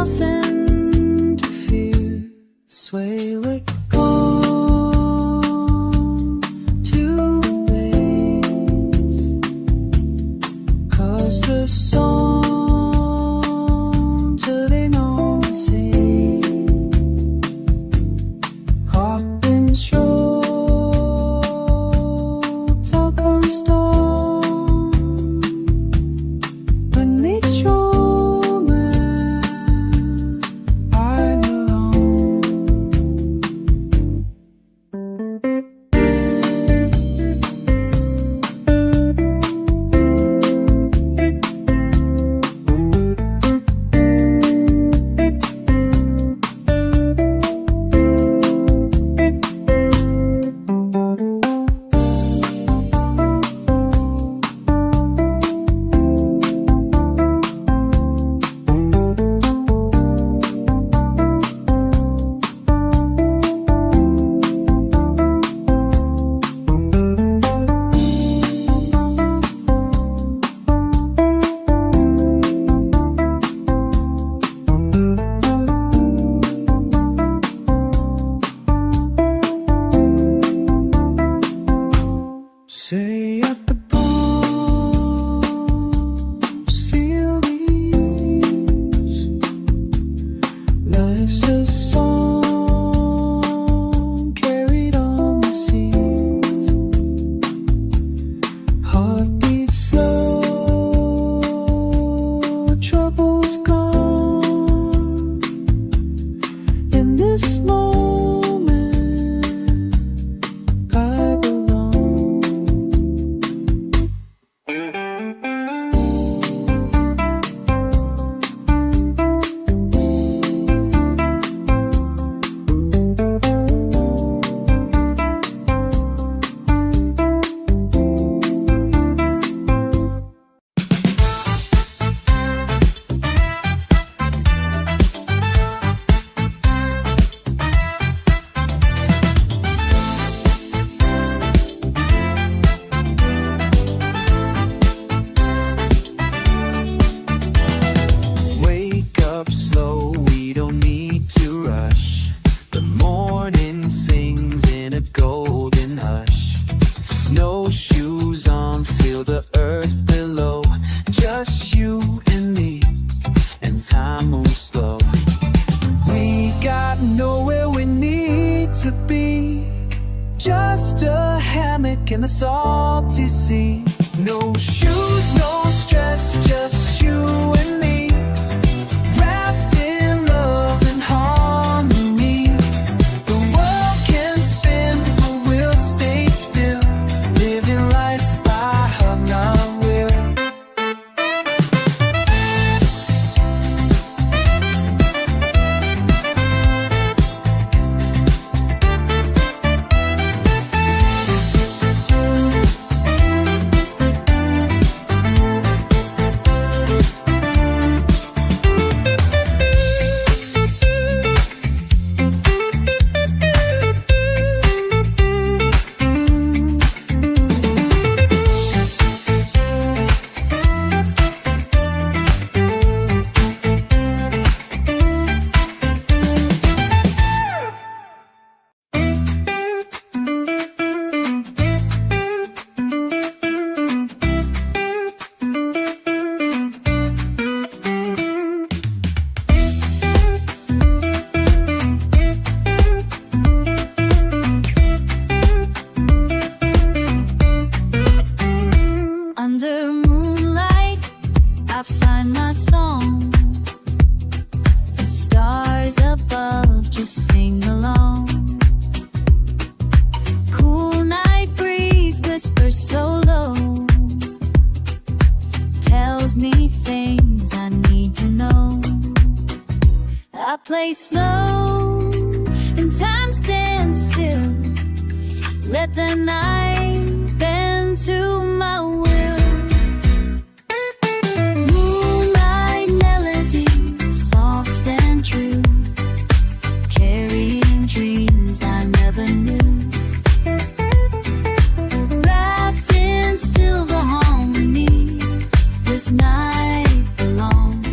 nothing to fear. Sway like a calm to bass. 'Cause the songs they know me sing. Up in stroke, talk on stone. When it's your man, I'm alone. Say at the palms, feel these. Life's a song carried on the sea. Heartbeat slow, troubles gone. In this moment, I belong. Wake up slow, we don't need to rush. The morning sings in a golden hush. No shoes on, feel the earth below. Just you and me, and time moves slow. We got nowhere we need to be. Just a hammock in the salty sea. No shoes, no stress, just you and me. Wrapped in love and harmony. The world can spin, but we'll stay still. Living life by our will. Under moonlight, I find my song. The stars above just sing along. Cool night breeze whispers so low. Tells me things I need to know. I play slow and time stands still. Let the night bend to my will. Moonlight melody, soft and true, carrying dreams I never knew. Wrapped in silver harmony, this night belongs.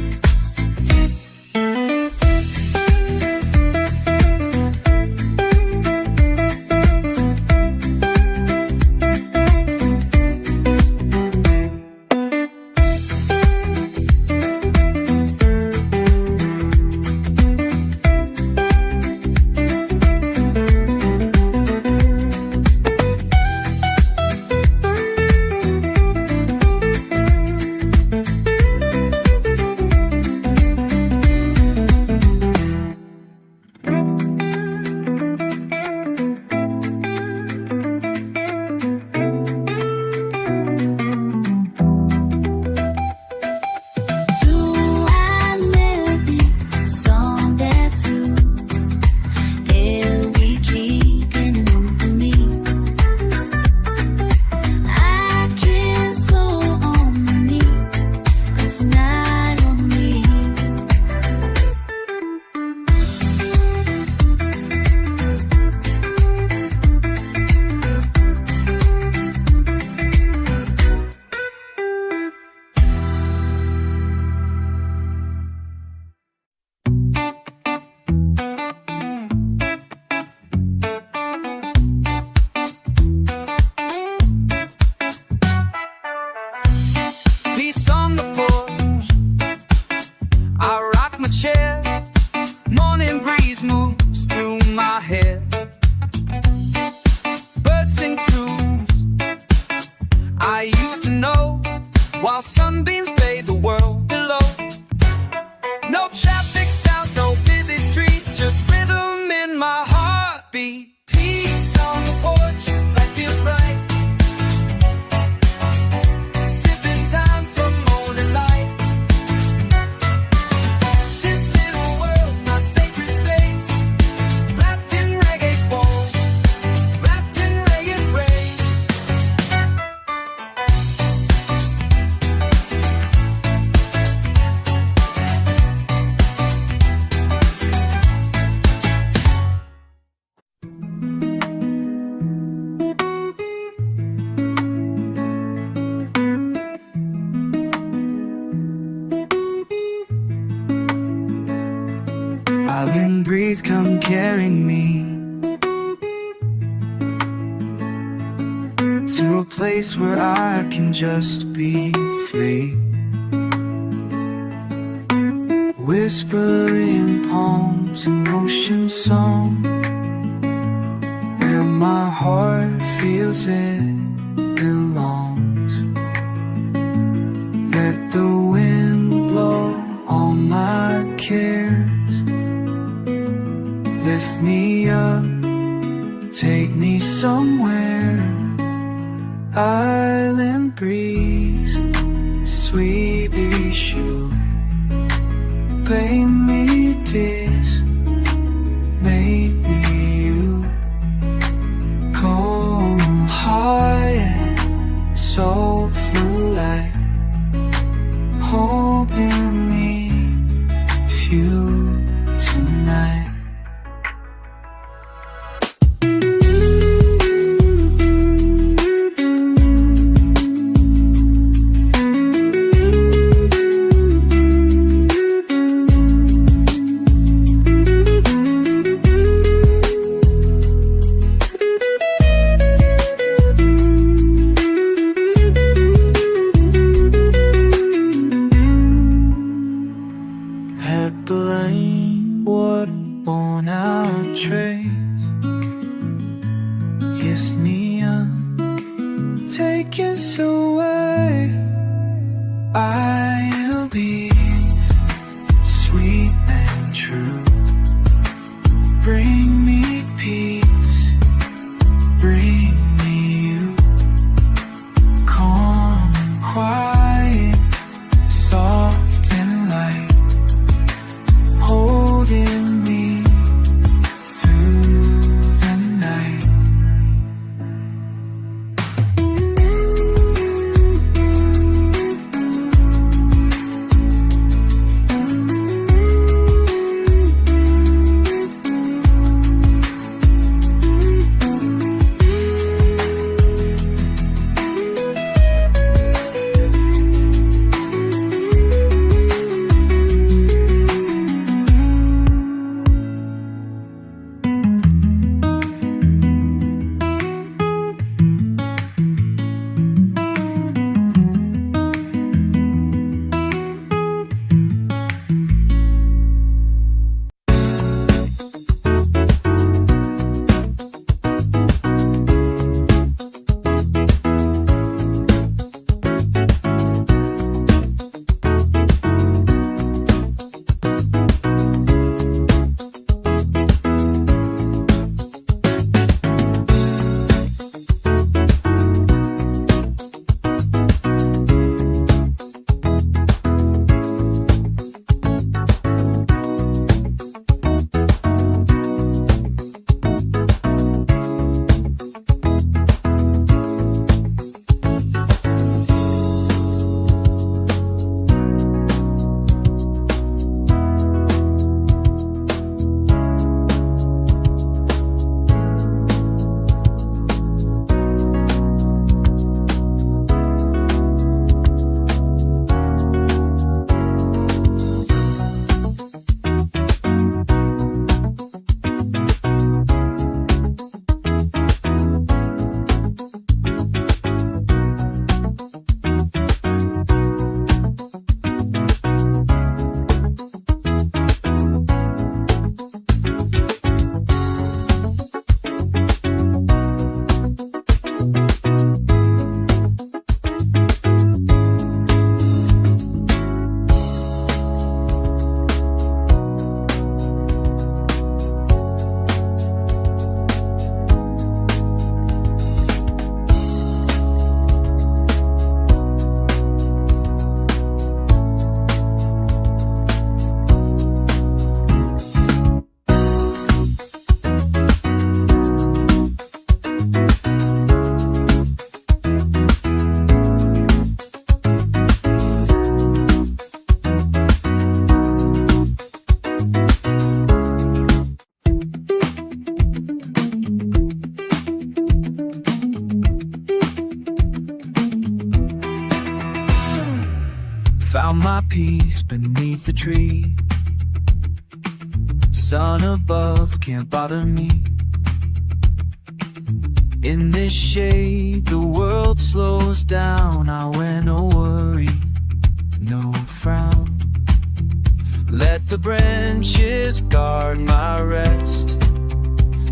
chair. Morning breeze moves through my hair. Birds sing tunes I used to know, while sunbeams bathe the world below. No traffic sounds, no busy street, just rhythm in my heartbeat. Peace on the porch, life feels right. Sipping time from morning light. This little world, my sacred space, wrapped in reggae bowls, wrapped in reggae rays. Island breeze, come carry me to a place where I can just be free. Whispering palms and ocean song, where my heart feels it belongs. Let the wind blow all my cares. Lift me up, take me somewhere. Island breeze, sweet issue, play me this, maybe you. Cold, high and soulful light, hoping me you tonight. Headline, what on our trace? Kiss me up, take us away. I'll be sweet and true. Bring me peace, bring me you. Calm and quiet, soft and light, holding me through the night. rest beneath the tree. Sun above can't bother me. In this shade the world slows down. I wear no worry, no frown. Let the branches guard my rest.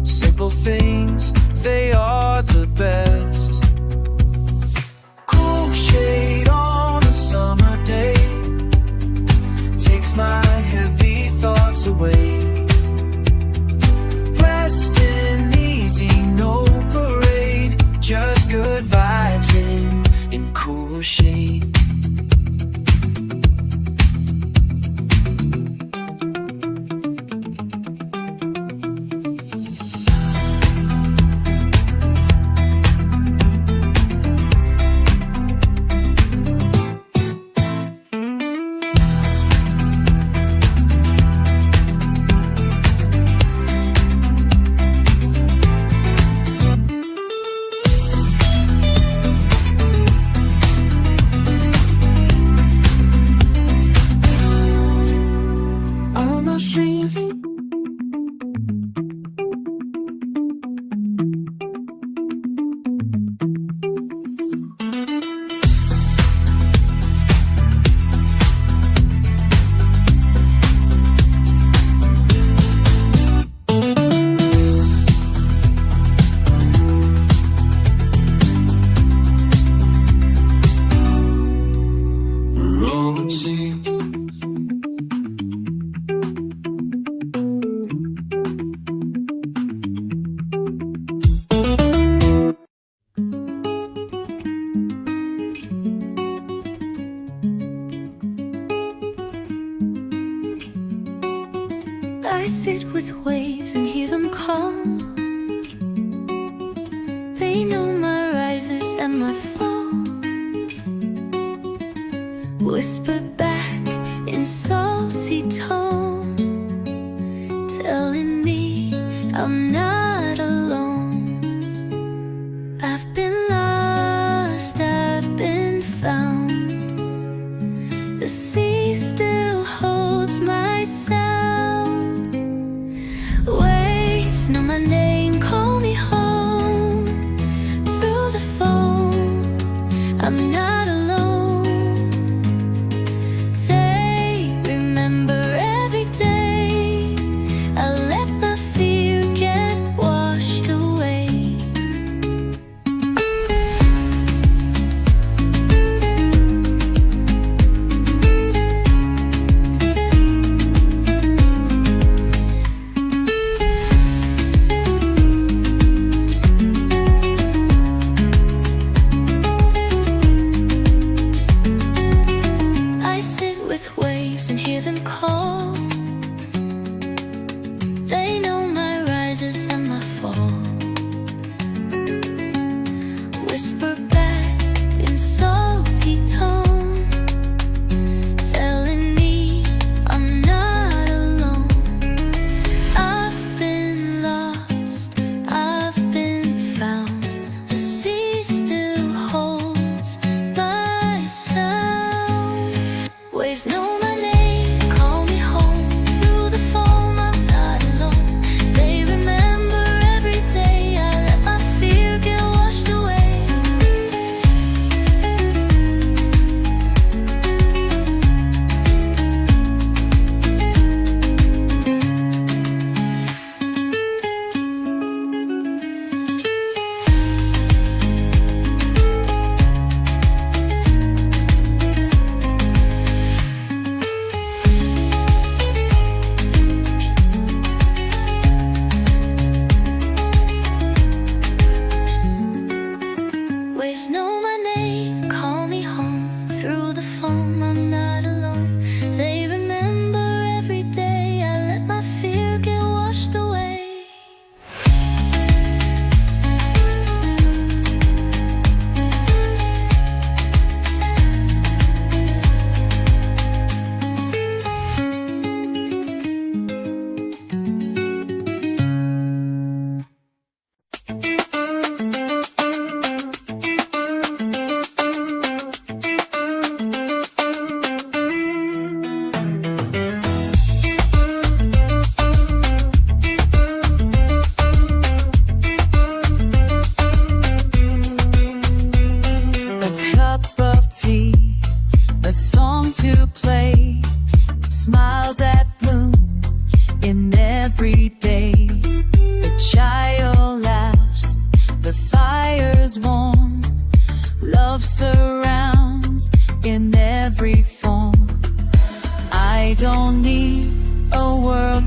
Simple things, they are the best. Cool shade on a summer day takes my heavy thoughts away. Resting easy, no parade, just good vibes in cool shade. I sit with waves and hear them call. They know my rises and my fall. Whisper back in salty tone, telling me I'm not alone. I've been lost, I've been found. The sea still holds my sound. Waves know my name, call me home. Through the foam, I'm not alone. They remember every day. I let my fear get washed away.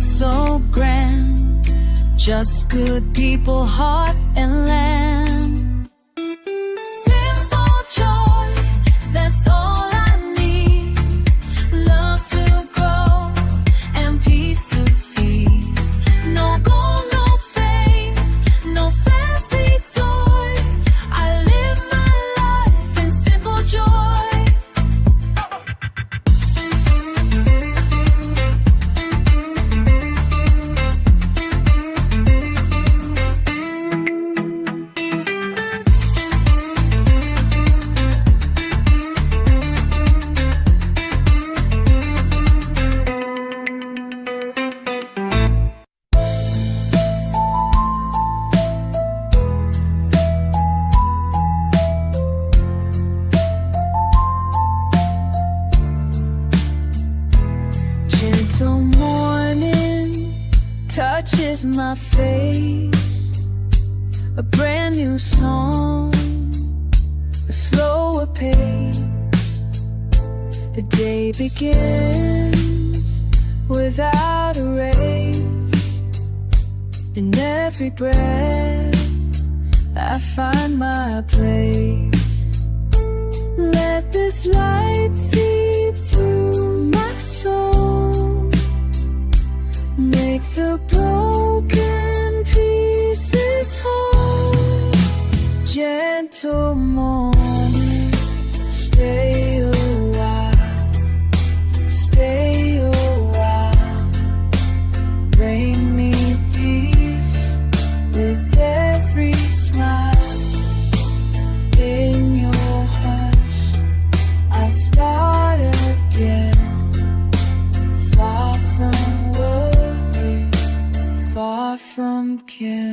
so grand, just good people, heart and land. Simple joy, that's all I need. Love to grow and peace to feast. No gold, no fame, no fancy toy. I live my life in simple joy. Gentle morning touches my face, a brand new song, a slower pace. The day begins without a race. In every breath I find my place. Let this light seep through my soul, make the broken pieces whole. Gentle morning, stay a while, stay a while. Bring me peace with every smile. In your hush, I start again. Far from worry, far from care.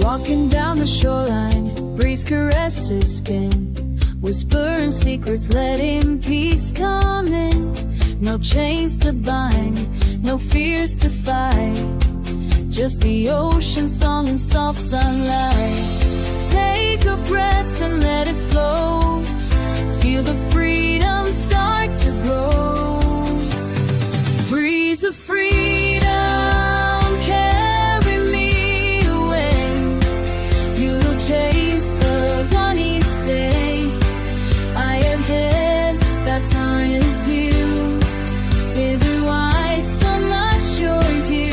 Walking down the shoreline, breeze caresses skin, whispering secrets, letting peace come in. No chains to bind, no fears to fight, just the ocean song and soft sunlight. Take a breath and let it flow, feel the freedom start to grow. Breeze of freedom, carry me away. You'll chase the sunny stay. I am here, that time is you. Is why so much you're here.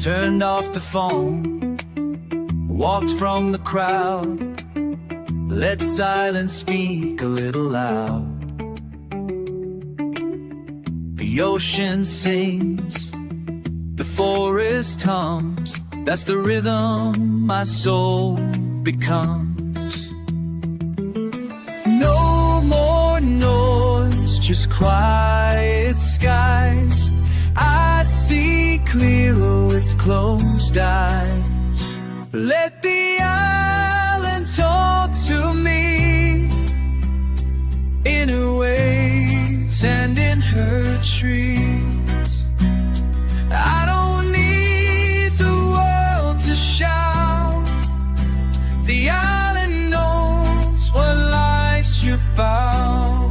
Turned off the phone, walked from the crowd. Let silence speak a little loud. The ocean sings, the forest hums. That's the rhythm my soul becomes. No more noise, just quiet skies. I see clearer with closed eyes. Let the island talk to me in her waves and in her trees. I don't need the world to shout. The island knows what life's about.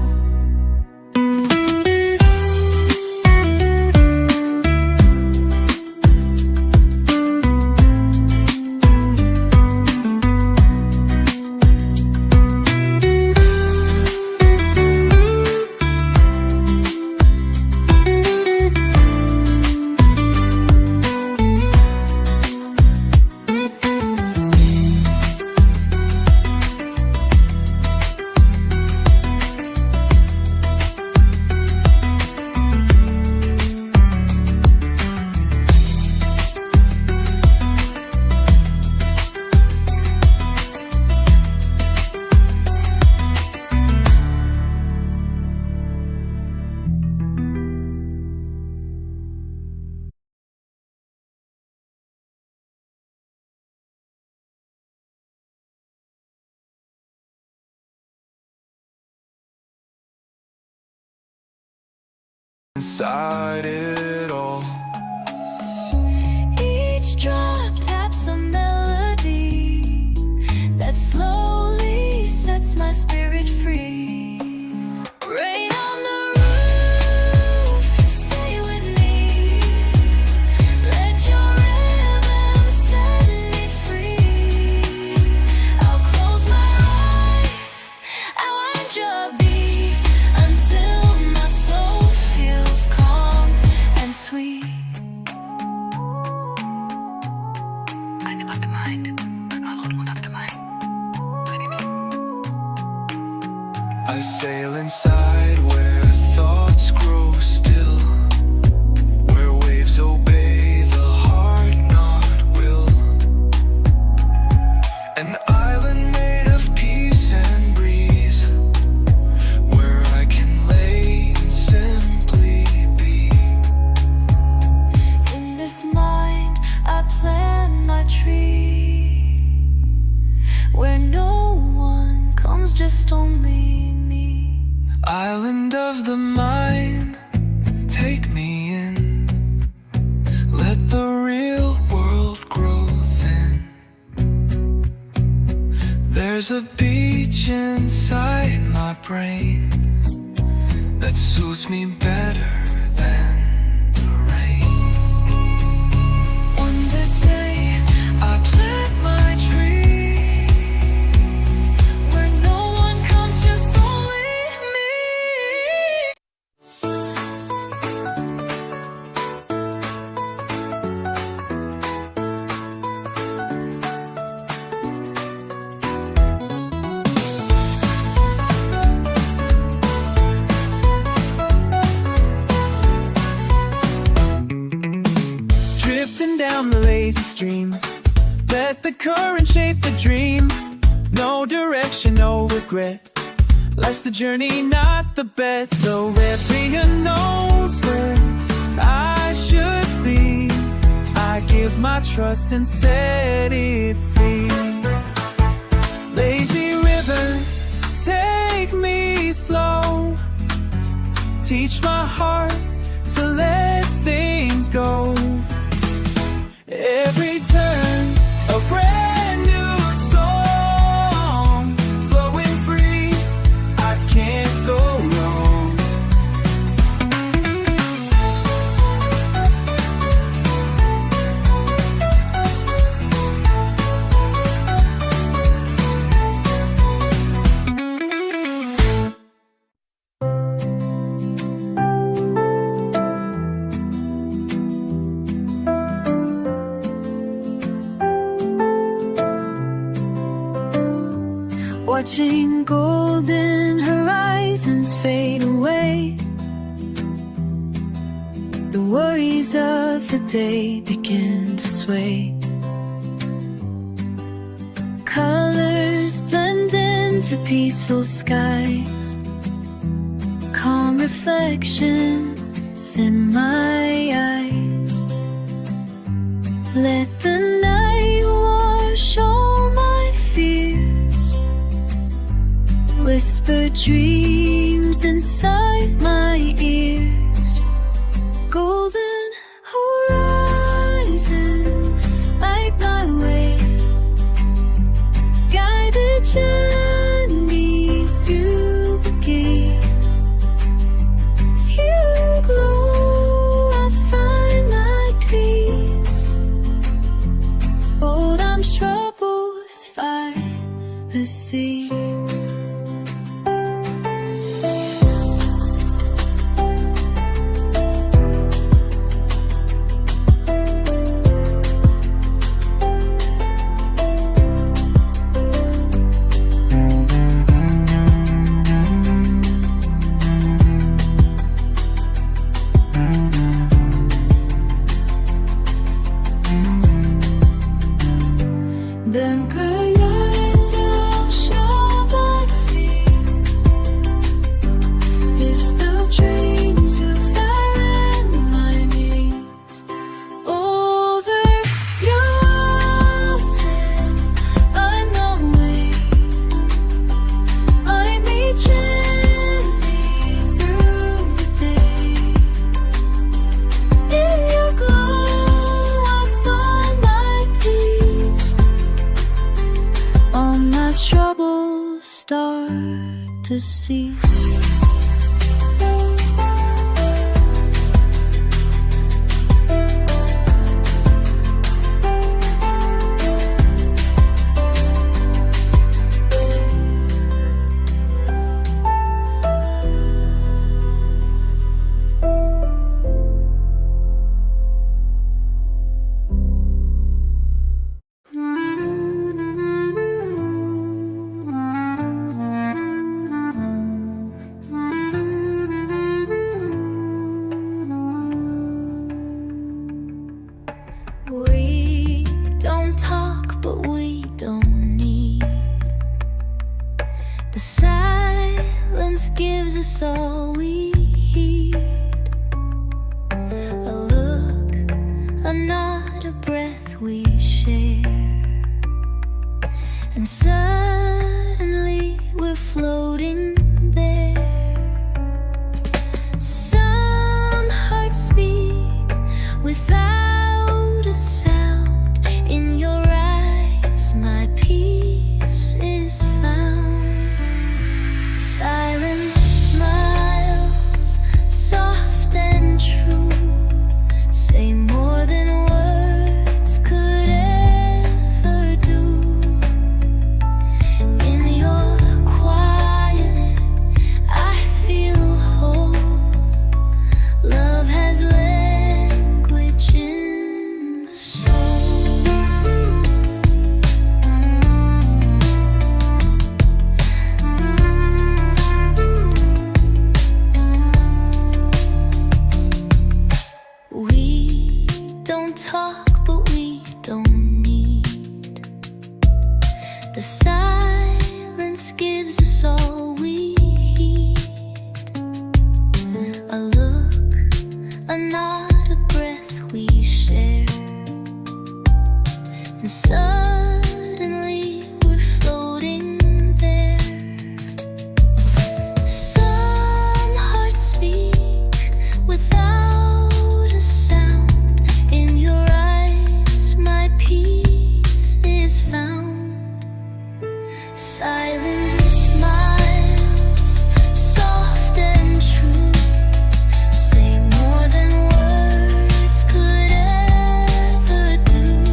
Inside it all, Each drop taps a melody that slowly sets my spirit free. Rain on the roof, stay with me. Let your rhythm set me free. I'll close my eyes, I'll wind your beat until my soul feels calm and sweet. Eine Waffe meint, mal rot und abgemeint. I sail inside where thoughts grow still, where waves obey the heart, not will. An island made of peace and breeze, where I can lay and simply be. In this mind, I plant my tree, where no one comes, just only me. Island of the mind, take me in. Let the real world grow thin. There's a beach inside my brain that suits me better than the rain. One day I plant my tree, where no one comes, just only me. Drifting down the lazy stream, let the current shape the dream. No direction, no regret. Life's the journey, not the bet. The referee knows where I should be. I give my trust and set it free. Lazy river, take me slow. Teach my heart to let things go. Every turn, a brand new song, flowing free, I can't go wrong. watching golden horizons fade away. The worries of the day begin to sway. Colors blend into peaceful skies, calm reflections in my eyes. Let the night wash all my fears, whisper dreams inside my ears. Golden horizon, light my way, guide the journey through the gate. You glow, I find my peace. Bold I'm troubles fight the sea. Troubles start to cease. We don't talk, but we don't need. The silence gives us all we need. A look, a nod, a breath we share, and suddenly we're floating there. Some hearts speak without a sound. In your eyes my peace is found. Silent smiles, soft and true, say more than words could ever do. In your quiet I feel whole. Love has language in the soul. We don't talk, but we don't need. The silence gives us all we need. A look, a nod, a breath we share, and suddenly we're floating there. Some hearts speak without a sound. In your eyes my peace is found. Silent smiles, soft and true, say more than words could ever do.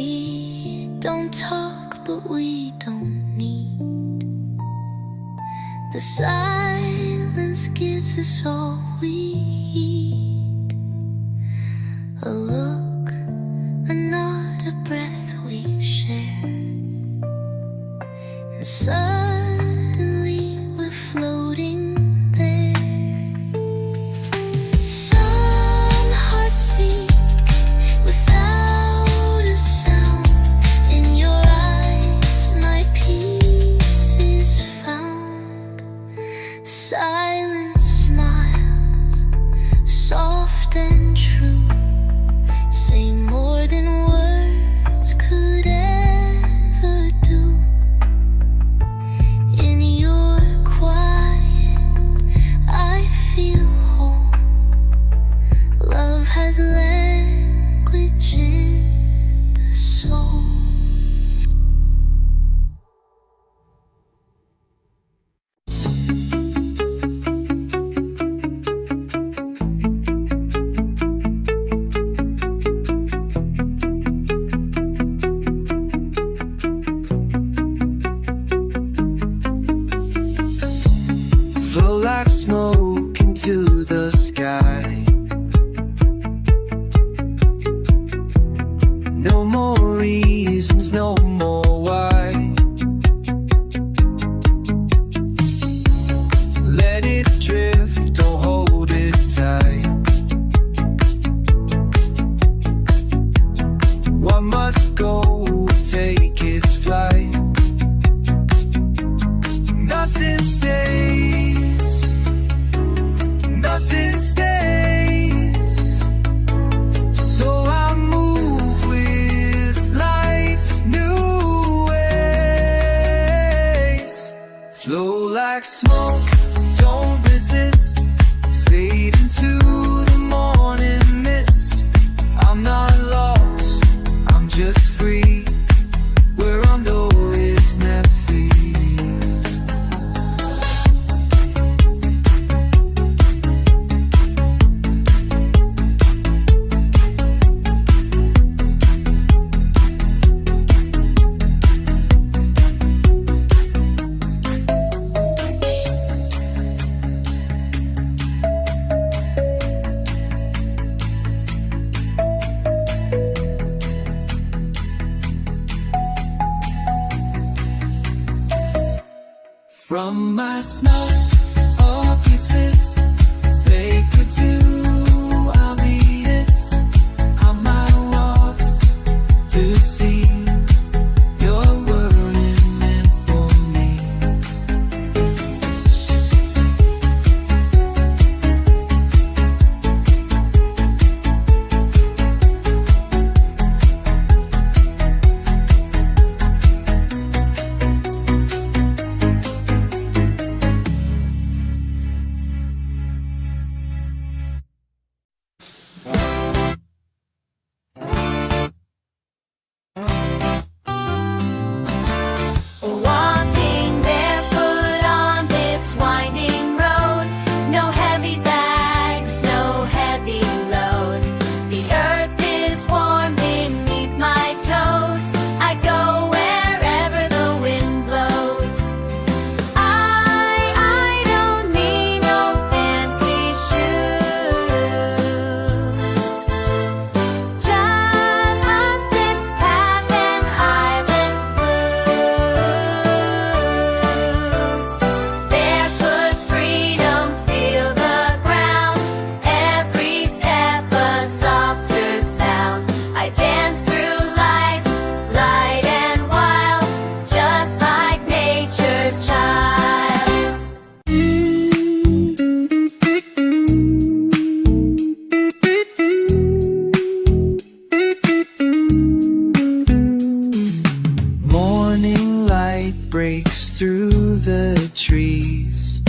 We don't talk, but we don't need. The silence gives us all we need. A look, a nod, a breath we share. And suddenly we're floating there. Some hearts speak without a sound. In your eyes my peace is found. Silent smiles, soft and true, say more than words could ever do. In your quiet, I feel whole. Love has language in the soul. Flow like smoke into the sky. No more reasons, no more why. Let it drift, don't hold it tight. What must go, take its flight. Nothing stays, nothing stays. So I move with life's new ways. Flow like smoke, don't resist. Fade into the morning mist. I'm not lost, I'm just free. Where I'm is never free. From my snuff, all pieces, faithful to I'll be this. I'm my lost to see your word is meant for me. Walking barefoot on this winding road. No heavy bags, no heavy load. The earth is warm beneath my toes. I go wherever the wind blows. I don't need no fancy shoes. Just on this path and island blues. Barefoot freedom, feel the ground. Every step a softer sound. I dance through life, light and wild, just like nature's child. Morning light breaks through the trees.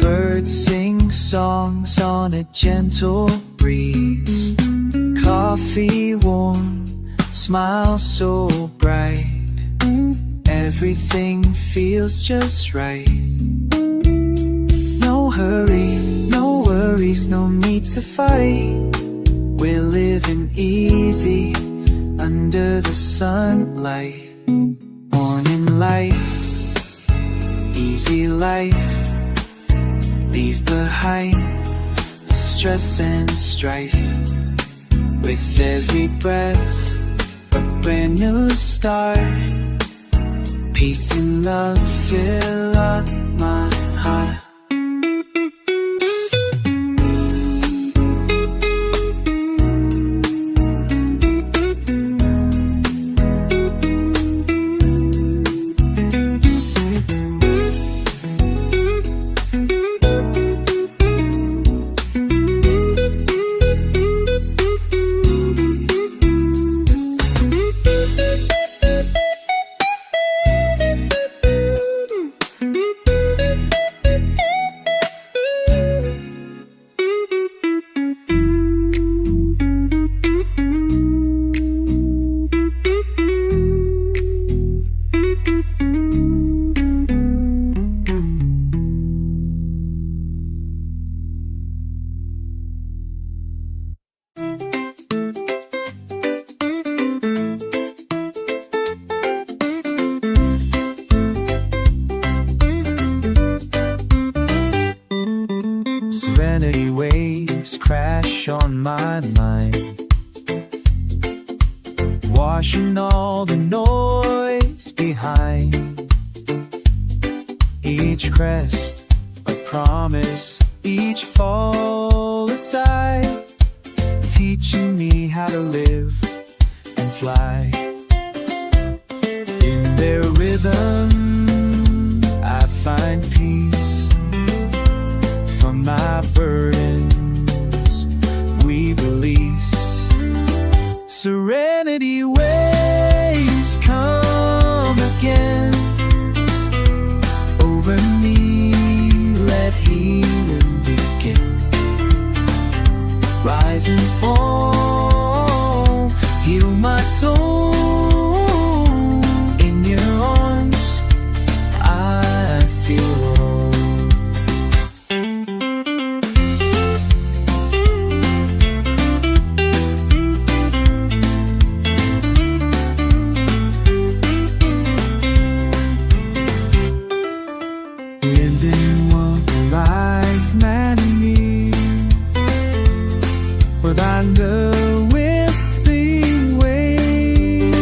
Birds sing songs on a gentle breeze. Coffee warm, smile so bright. Everything feels just right. No hurry, no worries, no need to fight. We're living easy under under the sunlight. Morning light, easy life. Leave behind the stress and strife. With every breath, a brand new start. Peace and love fill up my heart. Serenity waves crash on my mind, washing all the noise behind. Each crest a promise, each fall aside, teaching me how to live and fly. In their rhythm I find peace. From my burdens we release. Serenity waves come again over me, let healing begin. Rise and fall, heal my soul. In your arms I feel whole. But I know we'll sing ways.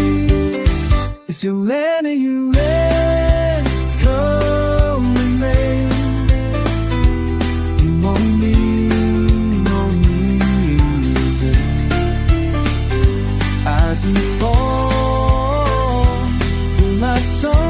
It's your land and you rest, come remain. You won't need no music. As you fall through my soul.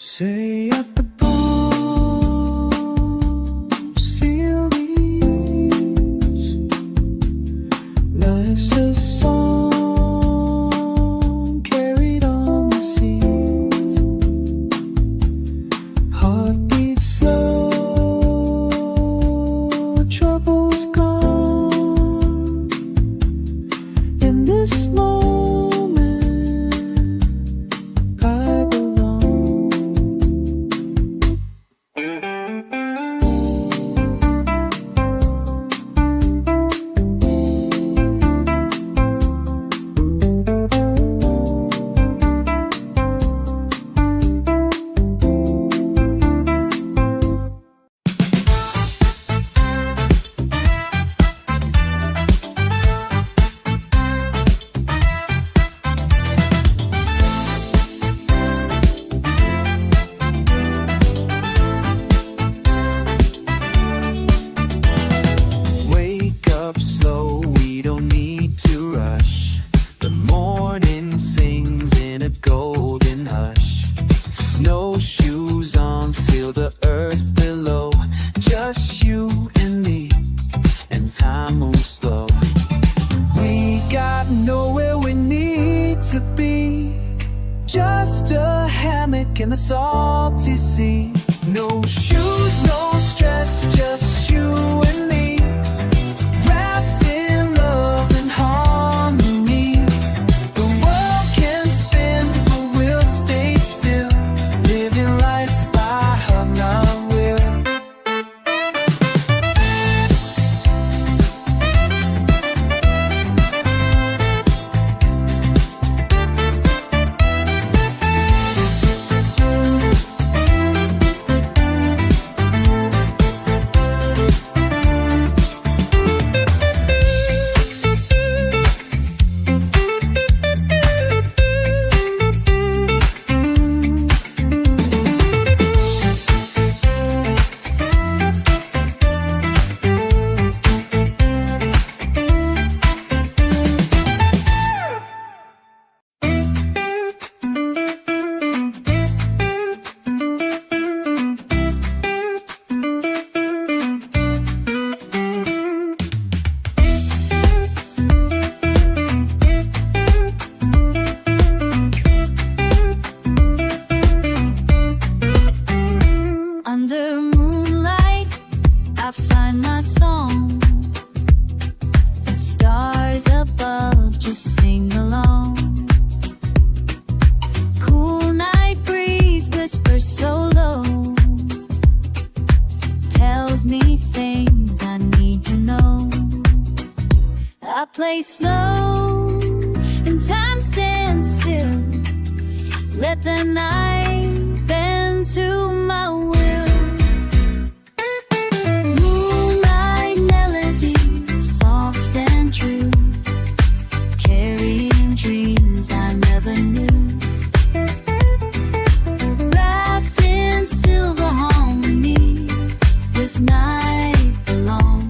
Say at the pools, feel these. Life's a song carried on the sea. Heartbeat slow, trouble's gone. In this moment, I belong. Wake up slow, we don't need to rush. The morning sings in a golden hush. No shoes on, feel the earth below. Just you and me, and time moves slow. We got nowhere we need to be. Just a hammock in the salty sea. No shoes, no stress, just you and me. Wrapped in love and harmony. The world can spin, but we'll stay still. Living life by her, not will. Under moonlight, I find my song. The stars above just sing along. Cool night breeze whispers so low. Tells me things I need to know. I play slow and time stands still. Let the night bend to my will. Moonlight melody, soft and true, carrying dreams I never knew. Wrapped in silver harmony, this night belongs.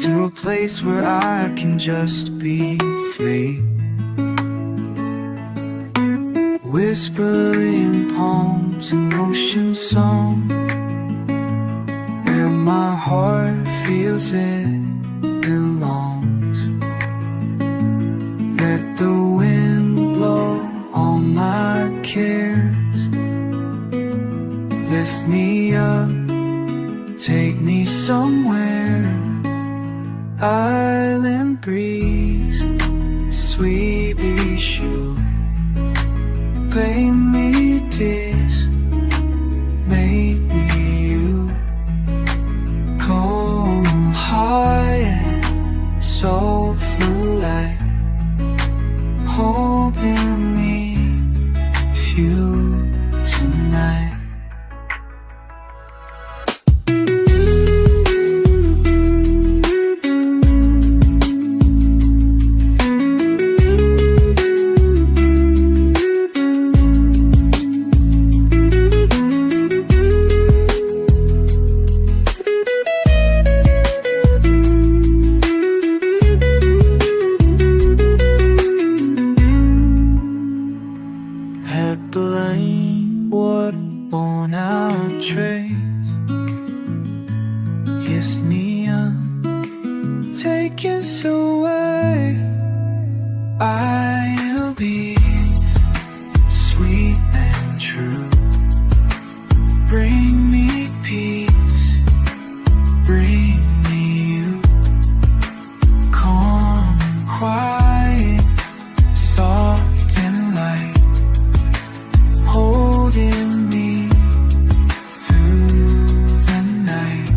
to a place where I can just be free. Whispering poems and ocean song, where my heart feels it belongs. Let the wind blow all my cares, lift me up, take me somewhere. Island breeze, sweet bee shoe, play me this, make me you. Cold, high and soulful light, holding me few tonight. Headline, what worn out trace, kissed me up, take us away. I'll be sweet and true, bring me peace, bring me you. Calm and quiet, soft and light, holding me through the night.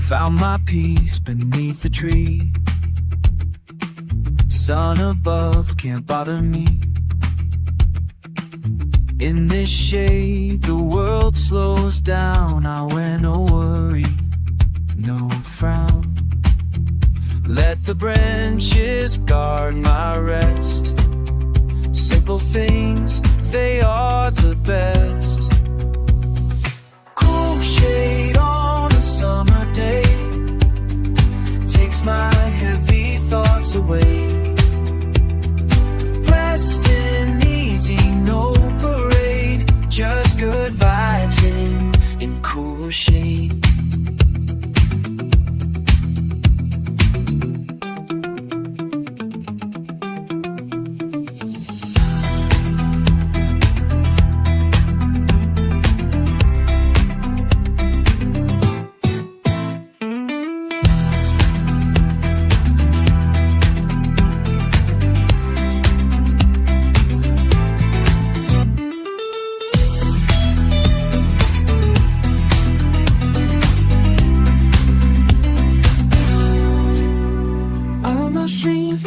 Found my peace beneath the tree. Sun above can't bother me. In this shade, the world slows down. I wear no worry, no frown. Let the branches guard my rest. Simple things, they are the best. Cool shade on a summer day takes my heavy thoughts away. Resting easy, no parade, just good vibes in cool shade. All my strength